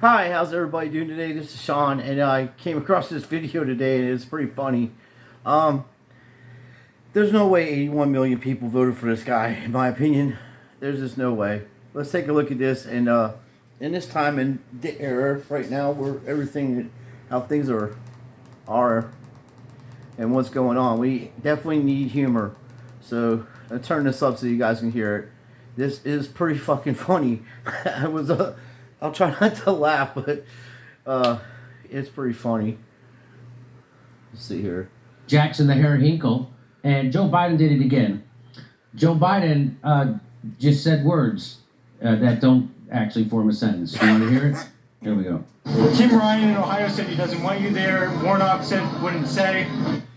Hi, how's everybody doing today? This is Sean, and I came across this video today, and it's pretty funny. Um, there's no way 81 million people voted for this guy, in my opinion. There's just no way. Let's take a look at this, and in this time in the era right now, where everything, how things are, and what's going on, we definitely need humor. So I'll turn this up so you guys can hear it. This is pretty fucking funny. I'll try not to laugh, but it's pretty funny. Let's see here. Jackson the Hair Hinkle, and Joe Biden did it again. Joe Biden just said words that don't actually form a sentence. You want to hear it? Here we go. Tim Ryan in Ohio said he doesn't want you there. Warnock said wouldn't say.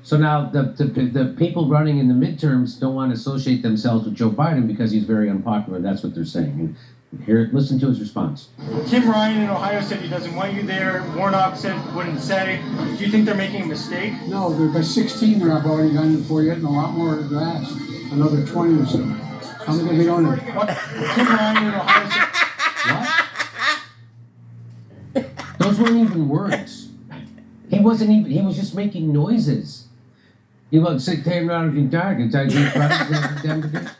So now the people running in the midterms don't want to associate themselves with Joe Biden because he's very unpopular. That's what they're saying. And here, listen to his response. Tim Ryan in Ohio said he doesn't want you there. Warnock said wouldn't say. Do you think they're making a mistake? No, by 16 there I've already gotten for you, and a lot more to ask. Another 20 or so. How many they on it? Tim Ryan in Ohio said. What? Those weren't even words. He was just making noises. He was sitting around in dark and trying to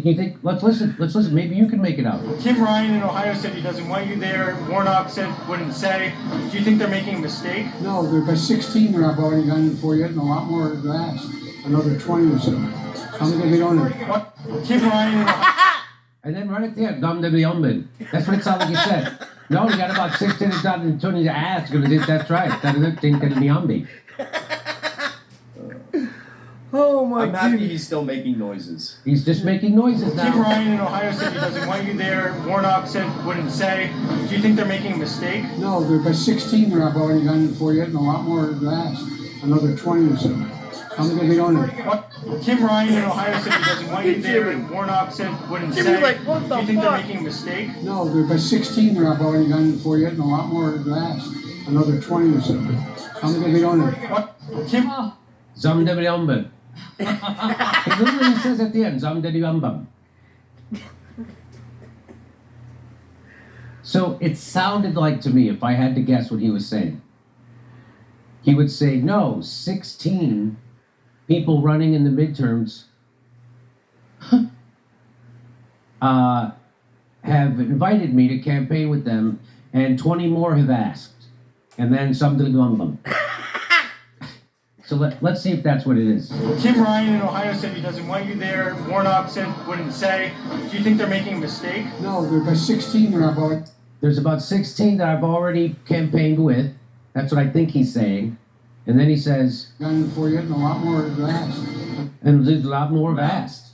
do you think? Let's listen. Maybe you can make it out. Tim Ryan in Ohio said he doesn't want you there. Warnock said wouldn't say. Do you think they're making a mistake? No, by 16 there I've already gotten for you, and a lot more to ask. Another 20 or so. How many they on it? Tim Ryan in Ohio. And then right at the end, that's what it sounded like you said. No, you got about 16 and 20 to ask. That's right. That's Oh my I'm happy he's still making noises. He's just making noises now. Tim Ryan in Ohio said he doesn't want you there. Warnock said wouldn't say. Do you think they're making a mistake? No, by 16 there I've already gotten for you, and a lot more to ask. Another 20 or so. How many they on it? Tim Ryan in Ohio said he doesn't want you there. Warnock said wouldn't say. Like, what the Do you think fuck? they're making a mistake? No, by 16 there I've already gotten for you, and a lot more to ask. Another 20 or so. How many they on it? Tim. Zomdebiyumbum. He literally says at the end, Zomdebiyumbum. So it sounded like to me, if I had to guess what he was saying, he would say, no, 16 people running in the midterms have invited me to campaign with them, and 20 more have asked. And then Zomdebiyumbum. So let's see if that's what it is. Tim Ryan in Ohio said he doesn't want you there. Warnock said wouldn't say. Do you think they're making a mistake? No, by 16 there I've already. There's about 16 that I've already campaigned with. That's what I think he's saying. And then he says, Gotten for you, and a lot more to ask. and there's a lot more have asked.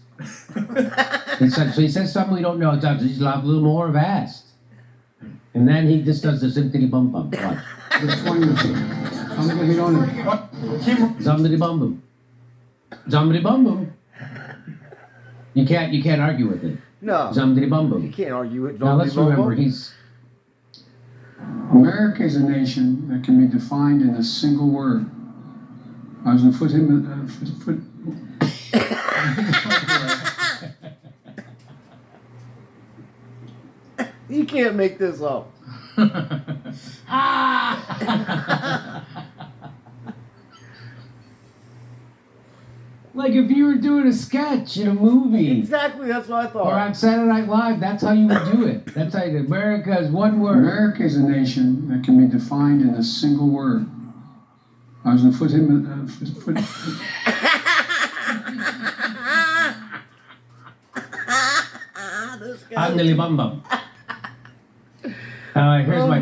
He says something we don't know. There's a little more have asked. And then he just does the symphony bum bum. Watch. The 20 or so. How many they on it? Zombie bum bum. Zombie bum bum. You can't argue with it. No. Zombie bum You bum. can't argue it. Now let's remember he's. America is a nation that can be defined in a single word. I was going to put him. You can't make this up. Like if you were doing a sketch in a movie. Exactly, that's what I Or thought. on Saturday Night Live, that's how you would do it. That's how you do America is one word. America is a nation that can be defined in a single word. I was going to put him. Angeli Bum Bum.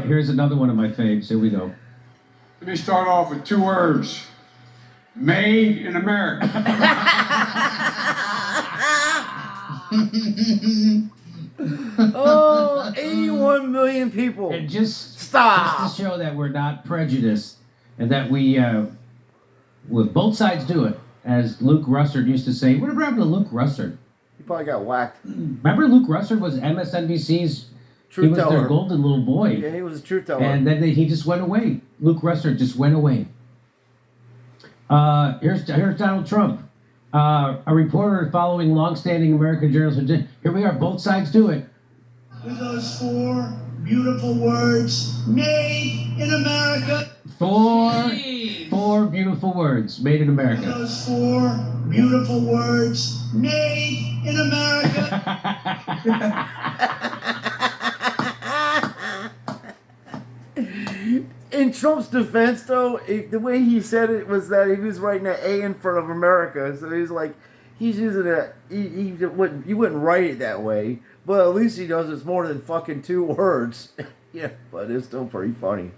Here's another one of my faves. Here we go. Let me start off with 2 words. Made in America. Oh, 81 million people. And just Stop. Just to show that we're not prejudiced and that we both sides do it. As Luke Russert used to say, whatever happened to Luke Russert? He probably got whacked. Remember Luke Russert was MSNBC's, he was their golden little boy. Yeah, he was a truth teller. And then he just went away. Luke Russert just went away. Here's Donald Trump. A reporter following longstanding American journalism. Here we are, both sides do it. With those 4 beautiful words made in America. Four beautiful words made in America. Those 4 beautiful words made in America. In Trump's defense, though, the way he said it was that he was writing an A in front of America. So he's like, he's using a, you wouldn't write it that way. But at least he knows it's more than fucking 2 words. Yeah, but it's still pretty funny.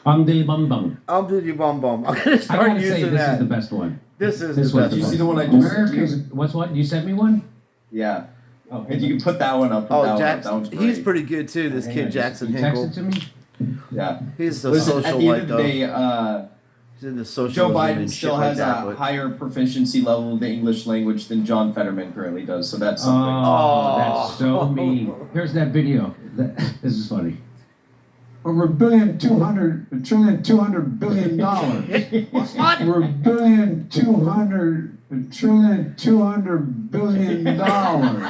Dilly bum bum. Dilly bum bum. I'm gonna I start gotta say, using this that. is the best one. This is This the one. best Did you see the one. one I just sent America's, you? what's what? You sent me one? Yeah. Oh, If you can put that one up, put that Oh, one up. Jackson, That one's he's great. pretty good too. This hang kid on, Jackson you Hinkle. texted to me? Yeah. He's a Listen, at social the light end of though. the day, He's in the social. Joe Biden still has a higher proficiency level of the English language than John Fetterman currently does, so that's something. Oh, that's so mean. Here's that video. This is funny. Over $1.2 trillion dollars. What? Over $1.2 trillion dollars.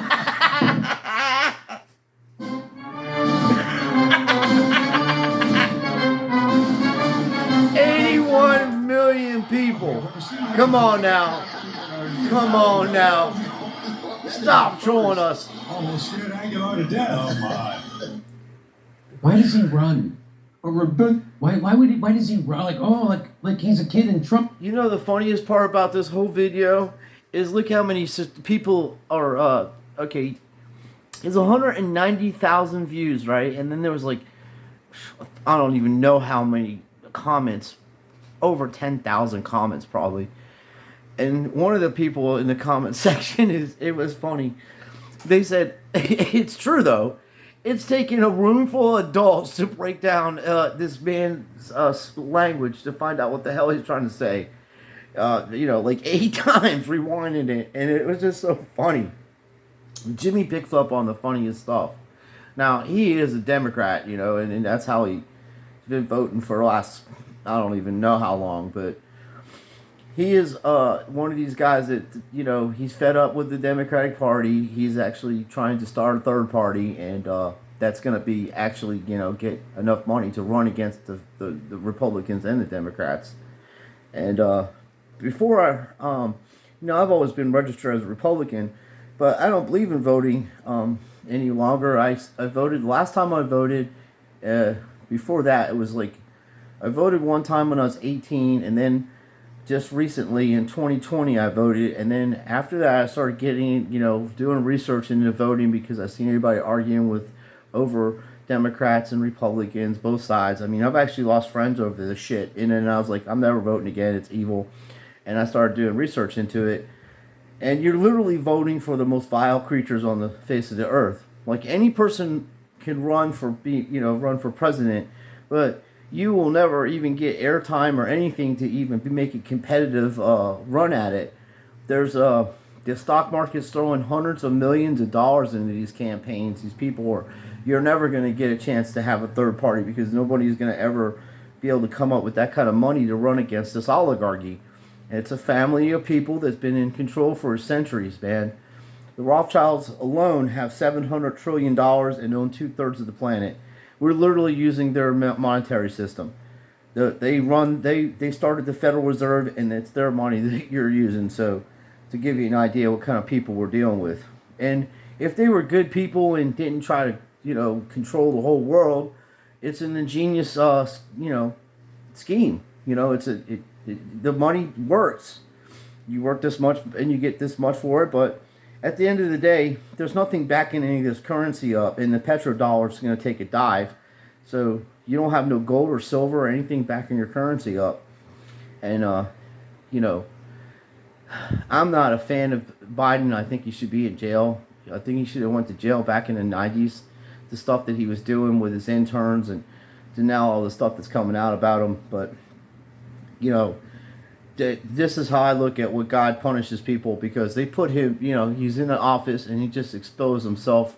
81 million people. Come on now. Come on now. Stop trolling us. Almost scared Aguilar to death. Oh my. Why does he run? Over $1. Why does he run? Like he's a kid in Trump. You know the funniest part about this whole video is look how many people are, okay, it's 190,000 views, right? And then there was like, I don't even know how many comments, over 10,000 comments probably. And one of the people in the comment section, it was funny. They said, it's true though. It's taking a room full of adults to break down this man's language to find out what the hell he's trying to say. Like 8 times rewinding it, and it was just so funny. Jimmy picks up on the funniest stuff. Now, he is a Democrat, and that's how he's been voting for the last, I don't even know how long, but he is one of these guys that, he's fed up with the Democratic Party. He's actually trying to start a third party, and that's going to be actually, get enough money to run against the Republicans and the Democrats. And before I've always been registered as a Republican, but I don't believe in voting any longer. I voted, last time I voted, before that, it was like, I voted one time when I was 18, and then just recently in 2020 I voted, and then after that I started getting, doing research into voting because I seen everybody arguing with over Democrats and Republicans, both sides. I mean, I've actually lost friends over this shit, and then I was like, I'm never voting again, it's evil. And I started doing research into it, and you're literally voting for the most vile creatures on the face of the earth. Like, any person can run for president, but you will never even get airtime or anything to even make a competitive run at it. There's the stock market's throwing hundreds of millions of dollars into these campaigns. These people you're never going to get a chance to have a third party because nobody's going to ever be able to come up with that kind of money to run against this oligarchy. And it's a family of people that's been in control for centuries, man. The Rothschilds alone have $700 trillion and own 2/3 of the planet. We're literally using their monetary system. They started the Federal Reserve, and it's their money that you're using. So, to give you an idea what kind of people we're dealing with, and if they were good people and didn't try to, control the whole world, it's an ingenious, scheme. The money works. You work this much, and you get this much for it, but at the end of the day, there's nothing backing any of this currency up, and the petrodollar is going to take a dive. So you don't have no gold or silver or anything backing your currency up. And, I'm not a fan of Biden. I think he should be in jail. I think he should have went to jail back in the 90s. The stuff that he was doing with his interns and now all the stuff that's coming out about him. But, this is how I look at what God punishes people, because they put him, he's in the office and he just exposed himself.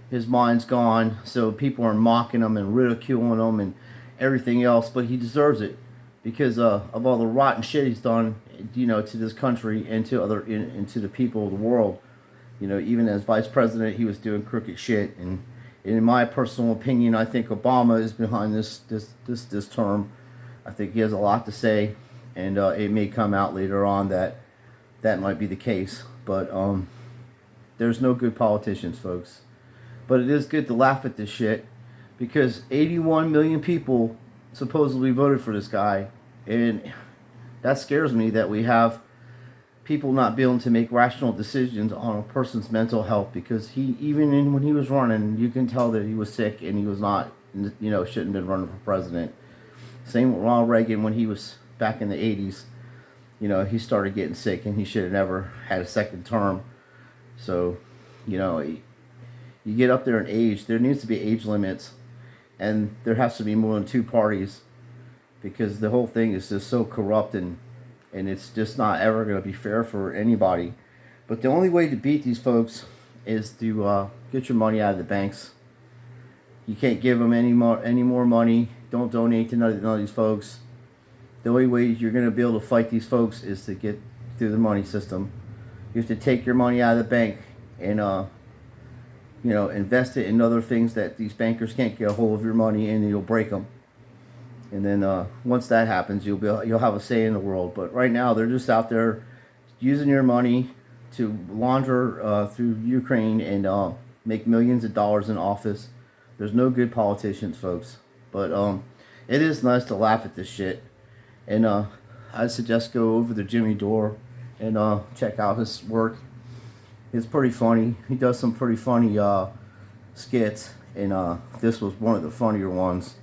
His mind's gone, so people are mocking him and ridiculing him and everything else, but he deserves it because of all the rotten shit he's done, to this country and to the people of the world. Even as vice president, he was doing crooked shit, and in my personal opinion, I think Obama is behind this term. I think he has a lot to say, and it may come out later on that that might be the case. But there's no good politicians, folks. But it is good to laugh at this shit, because 81 million people supposedly voted for this guy, and that scares me that we have people not being able to make rational decisions on a person's mental health, because he, even when he was running, you can tell that he was sick and he was not, shouldn't have been running for president. Same with Ronald Reagan when he was back in the 80s. He started getting sick and he should have never had a second term. So, you get up there in age, there needs to be age limits, and there has to be more than two parties, because the whole thing is just so corrupt, and it's just not ever going to be fair for anybody. But the only way to beat these folks is to get your money out of the banks. You can't give them any more money. Don't donate to none of these folks. The only way you're going to be able to fight these folks is to get through the money system. You have to take your money out of the bank and invest it in other things that these bankers can't get a hold of your money, and you'll break them. And then once that happens, you'll have a say in the world. But right now, they're just out there using your money to launder through Ukraine and make millions of dollars in office. There's no good politicians, folks. But it is nice to laugh at this shit. And I suggest go over to Jimmy Dore and check out his work. It's pretty funny. He does some pretty funny skits, and this was one of the funnier ones.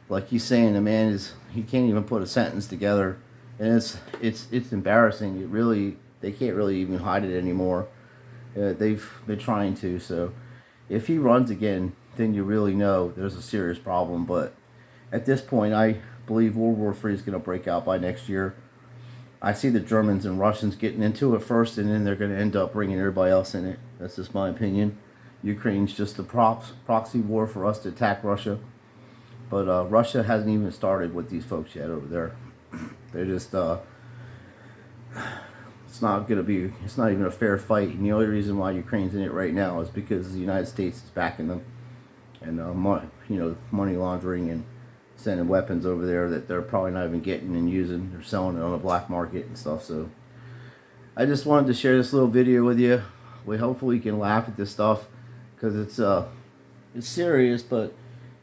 Like he's saying, the man he can't even put a sentence together, and it's embarrassing. They can't really even hide it anymore. They've been trying to. So if he runs again, then you really know there's a serious problem. But at this point, I believe World War III is going to break out by next year. I see the Germans and Russians getting into it first, and then they're going to end up bringing everybody else in it. That's just my opinion. Ukraine's just a proxy war for us to attack Russia. But Russia hasn't even started with these folks yet over there. They're just, it's not even a fair fight. And the only reason why Ukraine's in it right now is because the United States is backing them. And, money laundering and sending weapons over there that they're probably not even getting and using. They're selling it on the black market and stuff. So I just wanted to share this little video with you. Hopefully you can laugh at this stuff, because it's serious, but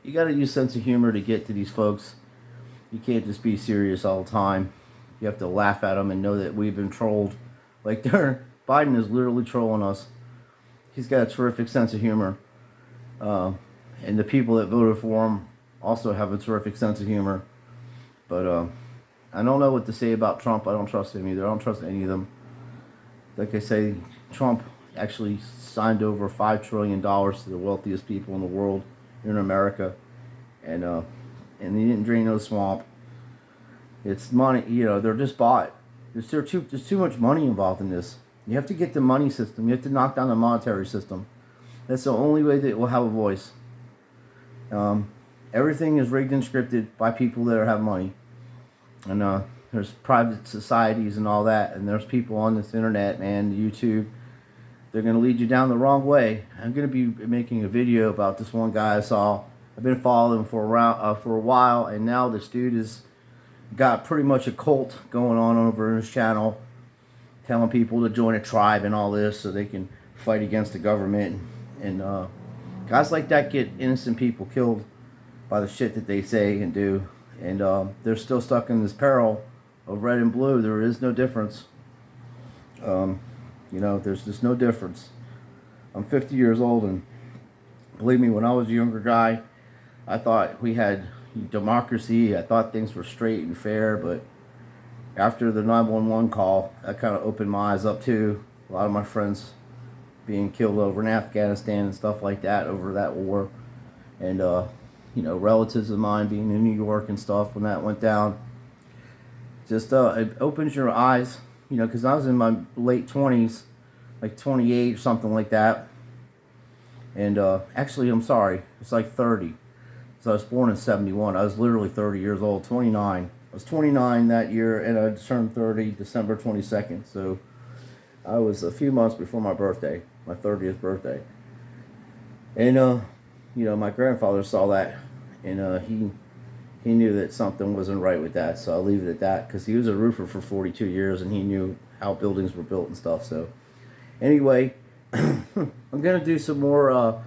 you got to use sense of humor to get to these folks. You can't just be serious all the time. You have to laugh at them and know that we've been trolled. Like Biden is literally trolling us. He's got a terrific sense of humor. And the people that voted for him also have a terrific sense of humor. But I don't know what to say about Trump. I don't trust him either. I don't trust any of them. Like I say, Trump actually signed over $5 trillion to the wealthiest people in the world, in America, and he didn't drain no swamp. It's money, they're just bought. There's too much money involved in this. You have to get the money system. You have to knock down the monetary system. That's the only way that it will have a voice. Everything is rigged and scripted by people that have money, and there's private societies and all that, and there's people on this internet and YouTube. They're going to lead you down the wrong way. I'm going to be making a video about this one guy I saw. I've been following him for a while, and now this dude has got pretty much a cult going on over his channel, telling people to join a tribe and all this so they can fight against the government. And guys like that get innocent people killed by the shit that they say and do. And they're still stuck in this peril of red and blue. There is no difference. There's just no difference. I'm 50 years old, and believe me, when I was a younger guy, I thought we had democracy. I thought things were straight and fair, but after the 911 call, that kind of opened my eyes up too. A lot of my friends being killed over in Afghanistan and stuff like that over that war, and relatives of mine being in New York and stuff when that went down. Just it opens your eyes. Because I was in my late 20s, like 28 or something like that. And actually, I'm sorry, it's like 30. So I was born in 71. I was literally 30 years old, 29. I was 29 that year, and I turned 30 December 22nd. So I was a few months before my birthday, my 30th birthday. And you know, my grandfather saw that, and he knew that something wasn't right with that. So I'll leave it at that, because he was a roofer for 42 years and he knew how buildings were built and stuff. So anyway, I'm gonna do some more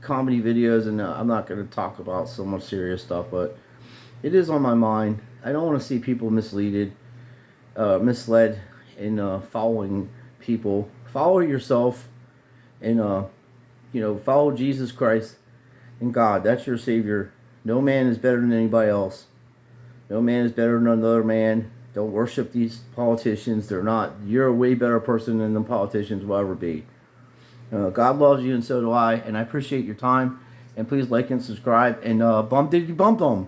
comedy videos, and I'm not gonna talk about so much serious stuff, but it is on my mind. I don't want to see people misled in following people. Follow yourself, and you know, follow Jesus Christ and God. That's your Savior. No man is better than anybody else. No man is better than another man. Don't worship these politicians. They're not. You're a way better person than the politicians will ever be. God loves you, and so do I. And I appreciate your time. And please like and subscribe. And bump diddy bump them.